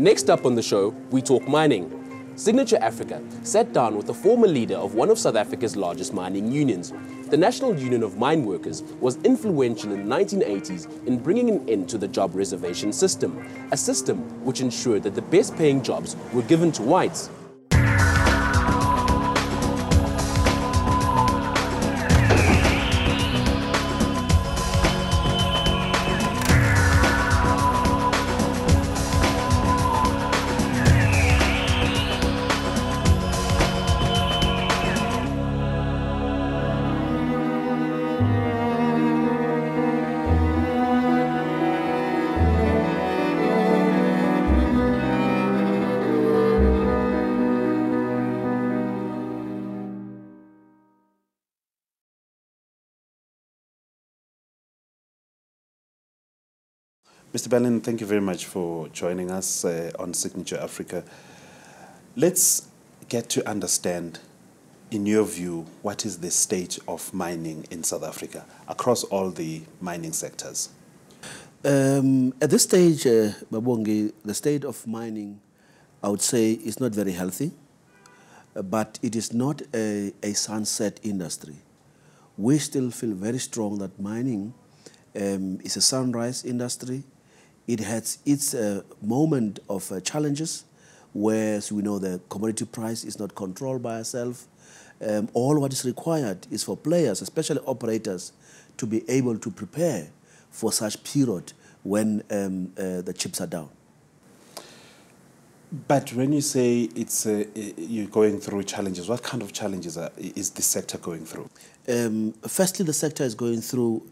Next up on the show, we talk mining. Signature Africa sat down with the former leader of one of South Africa's largest mining unions. The National Union of Mine Workers was influential in the 1980s in bringing an end to the job reservation system, a system which ensured that the best paying jobs were given to whites. Mr. Baleni, thank you very much for joining us on Signature Africa. Let's get to understand, in your view, what is the state of mining in South Africa across all the mining sectors? At this stage, Babongi, the state of mining, I would say, is not very healthy, but it is not a sunset industry. We still feel very strong that mining is a sunrise industry. It has its moment of challenges, where, as we know, the commodity price is not controlled by ourselves. All what is required is for players, especially operators, to be able to prepare for such period when the chips are down. But when you say it's you're going through challenges, what kind of challenges is the sector going through? Firstly, the sector is going through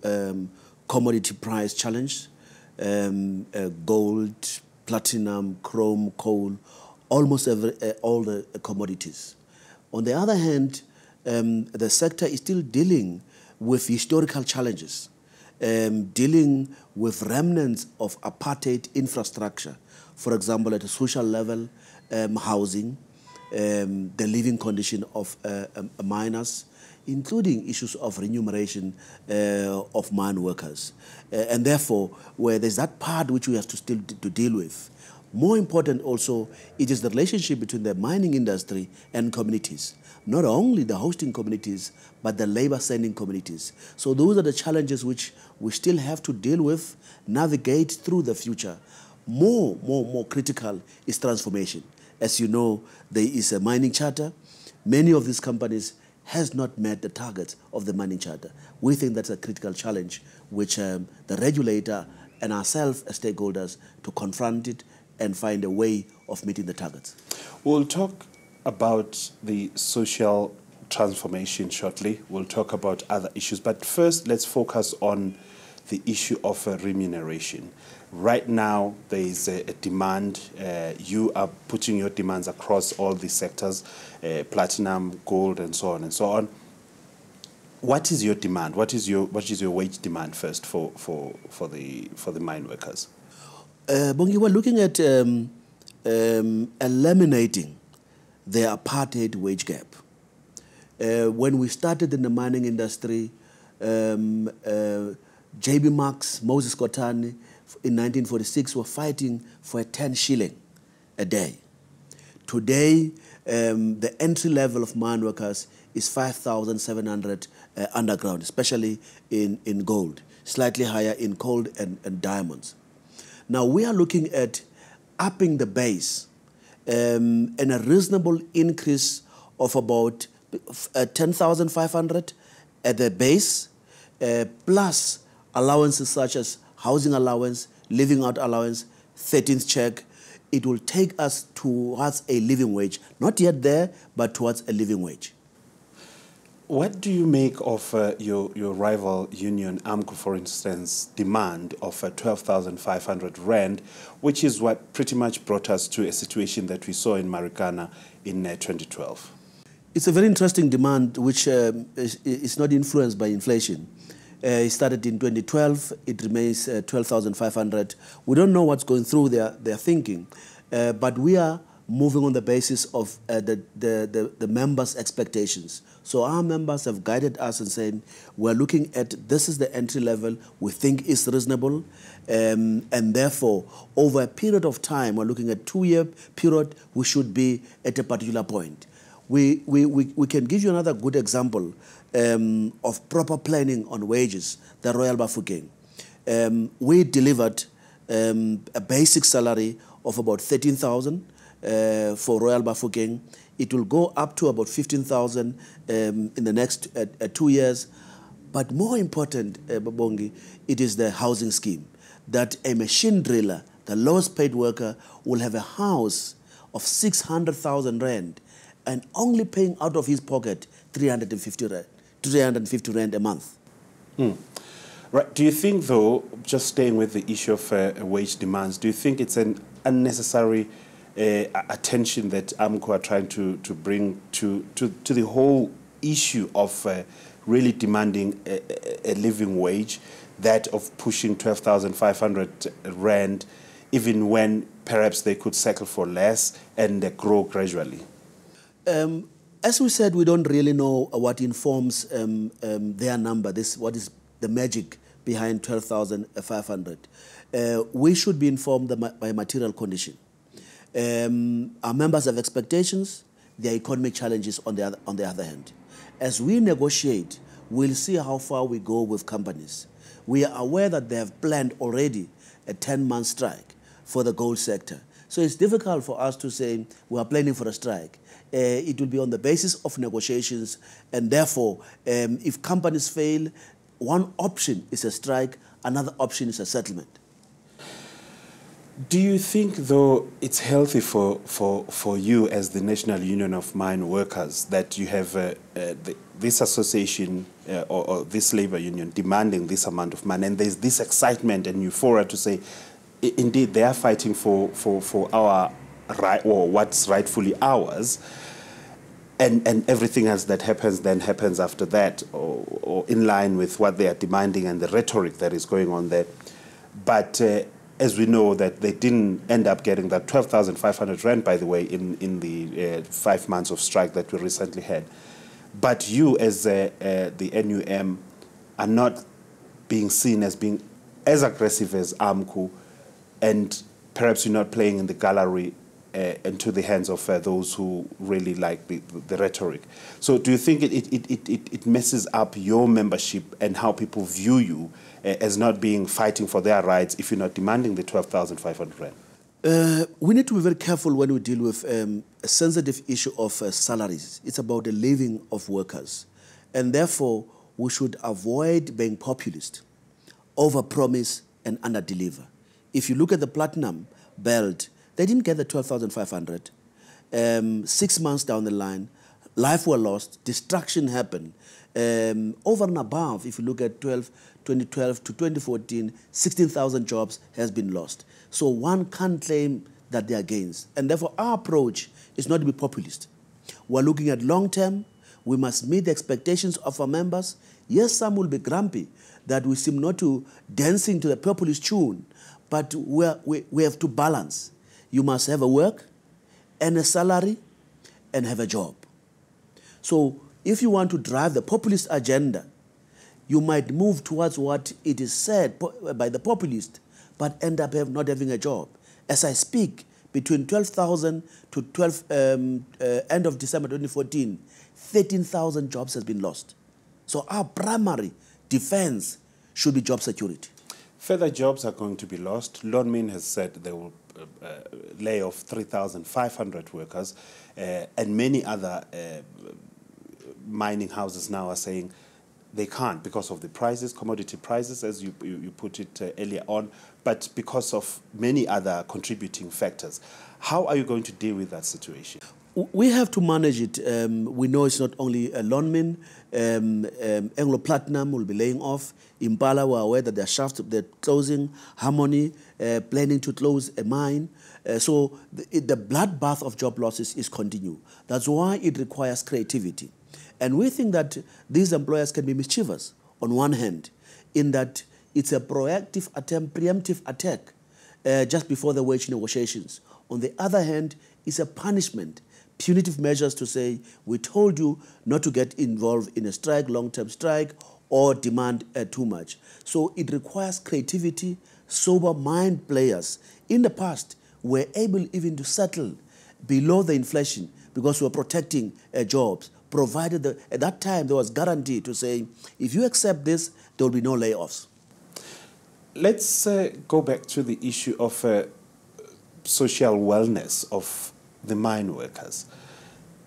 commodity price challenge. Gold, platinum, chrome, coal, almost all the commodities. On the other hand, the sector is still dealing with historical challenges, dealing with remnants of apartheid infrastructure. For example, at a social level, housing, the living condition of miners, including issues of remuneration of mine workers. And therefore, where there's that part which we have to still to deal with. More important also, it is the relationship between the mining industry and communities. Not only the hosting communities, but the labor-sending communities. So those are the challenges which we still have to deal with, navigate through the future. More critical is transformation. As you know, there is a mining charter. Many of these companies has not met the targets of the mining charter. We think that's a critical challenge which the regulator and ourselves as stakeholders to confront it and find a way of meeting the targets. We'll talk about the social transformation shortly. We'll talk about other issues. But first, let's focus on the issue of remuneration. Right now, there is a demand. You are putting your demands across all the sectors, platinum, gold, and so on and so on. What is your demand? What is your wage demand first for the mine workers? Bongi, we're looking at eliminating the apartheid wage gap. When we started in the mining industry, J.B. Marks, Moses Kotane, in 1946 were fighting for a 10 shilling a day. Today, the entry level of mine workers is 5,700 underground, especially in gold, slightly higher in gold and diamonds. Now, we are looking at upping the base and a reasonable increase of about 10,500 at the base, plus allowances such as housing allowance, living out allowance, 13th check. It will take us towards a living wage. Not yet there, but towards a living wage. What do you make of your rival union, AMCU, for instance, demand of 12,500 rand, which is what pretty much brought us to a situation that we saw in Marikana in 2012? It's a very interesting demand which is not influenced by inflation. It started in 2012. It remains 12,500. We don't know what's going through their thinking, but we are moving on the basis of the members' expectations. So our members have guided us and saying, we're looking at this is the entry level we think is reasonable, and therefore, over a period of time, we're looking at 2-year period, we should be at a particular point. We can give you another good example of proper planning on wages, the Royal Bafokeng. We delivered a basic salary of about 13,000 for Royal Bafokeng. It will go up to about 15,000 in the next 2 years. But more important, Babongi, it is the housing scheme, that a machine driller, the lowest paid worker, will have a house of 600,000 rand and only paying out of his pocket 350 rand a month. Right. Do you think, though, just staying with the issue of wage demands, do you think it's an unnecessary attention that AMCU are trying to bring to the whole issue of really demanding a living wage, that of pushing 12,500 rand, even when perhaps they could settle for less and grow gradually? As we said, we don't really know what informs their number, what is the magic behind 12,500. We should be informed by material condition. Our members have expectations, their economic challenges on the other hand. As we negotiate, we'll see how far we go with companies. We are aware that they have planned already a 10-month strike for the gold sector. So it's difficult for us to say we are planning for a strike. It will be on the basis of negotiations, and therefore, if companies fail, one option is a strike, another option is a settlement. Do you think, though, it's healthy for you as the National Union of Mine Workers that you have this association or this labor union demanding this amount of money, and there's this excitement and euphoria to say, indeed, they are fighting for our right, or what's rightfully ours, and everything else that happens then happens after that, or in line with what they are demanding and the rhetoric that is going on there. But as we know, that they didn't end up getting that 12,500 rand, by the way, in the 5 months of strike that we recently had. But you, as the NUM, are not being seen as being as aggressive as AMCU, and perhaps you're not playing in the gallery into the hands of those who really like the rhetoric. So do you think it messes up your membership and how people view you as not being fighting for their rights if you're not demanding the 12,500 rand? We need to be very careful when we deal with a sensitive issue of salaries. It's about the living of workers. And therefore, we should avoid being populist, overpromise and underdeliver. If you look at the platinum belt, they didn't get the 12,500. 6 months down the line, life were lost, destruction happened. Over and above, if you look at 2012 to 2014, 16,000 jobs has been lost. So one can't claim that they are gains. And therefore, our approach is not to be populist. We're looking at long term. We must meet the expectations of our members. Yes, some will be grumpy that we seem not to dancing to the populist tune, but we have to balance. You must have a work and a salary and have a job. So if you want to drive the populist agenda, you might move towards what it is said by the populist, but end up not having a job. As I speak, between 12,000 to end of December 2014, 13,000 jobs has been lost. So our primary defense should be job security. Further jobs are going to be lost. Lonmin has said they will lay off 3,500 workers, and many other mining houses now are saying they can't because of the prices, commodity prices, as you put it earlier on, but because of many other contributing factors. How are you going to deal with that situation? We have to manage it. We know it's not only Lonmin. Anglo Platinum will be laying off. Impala, we're aware that they're closing. Harmony, planning to close a mine. So the bloodbath of job losses is continue. That's why it requires creativity. And we think that these employers can be mischievous on one hand, in that it's a proactive attempt, preemptive attack just before the wage negotiations. On the other hand, it's a punishment punitive measures to say, we told you not to get involved in a strike, long-term strike, or demand too much. So it requires creativity, sober mind players. In the past, were able even to settle below the inflation because we were protecting jobs, provided that at that time there was guarantee to say, if you accept this, there will be no layoffs. Let's go back to the issue of social wellness of the mine workers.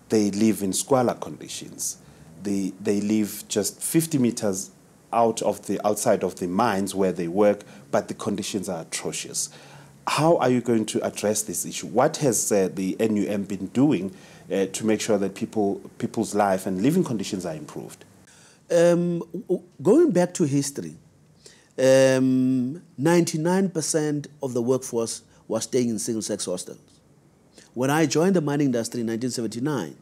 They live in squalor conditions. They live just 50 meters outside of the mines where they work, but the conditions are atrocious. How are you going to address this issue? What has the NUM been doing to make sure that people's life and living conditions are improved? Going back to history, 99% of the workforce was staying in single-sex hostels. When I joined the mining industry in 1979,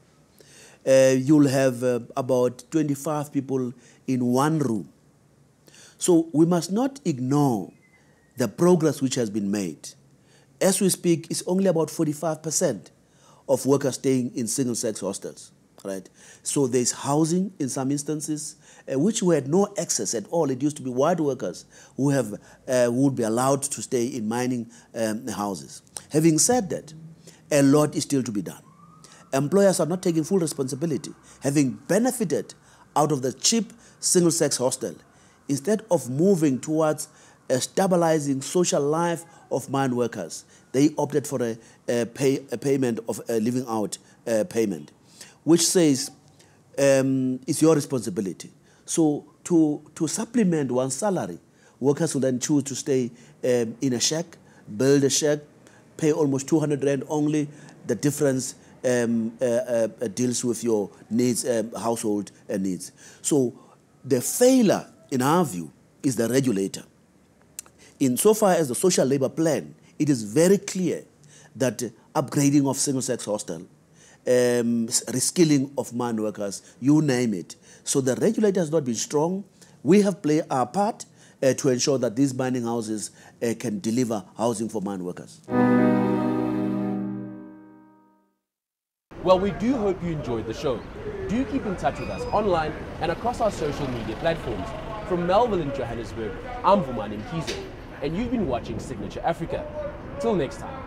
you'll have about 25 people in one room. So we must not ignore the progress which has been made. As we speak, it's only about 45% of workers staying in single-sex hostels, right? So there's housing in some instances, which we had no access at all. It used to be white workers who would be allowed to stay in mining houses. Having said that, a lot is still to be done. Employers are not taking full responsibility, having benefited out of the cheap single-sex hostel. Instead of moving towards a stabilizing social life of mine workers, they opted for a payment of a living out payment, which says it's your responsibility. So to supplement one's salary, workers will then choose to stay in a shack, build a shack, pay almost 200 Rand only. The difference deals with your needs, household needs. So the failure, in our view, is the regulator. Insofar as the social labor plan, it is very clear that upgrading of single-sex hostel, reskilling of mine workers, you name it. So the regulator has not been strong. We have played our part to ensure that these mining houses can deliver housing for mine workers. Well, we do hope you enjoyed the show. Do keep in touch with us online and across our social media platforms. From Melville in Johannesburg, I'm Vumani Mkhize, and you've been watching Signature Africa. Till next time.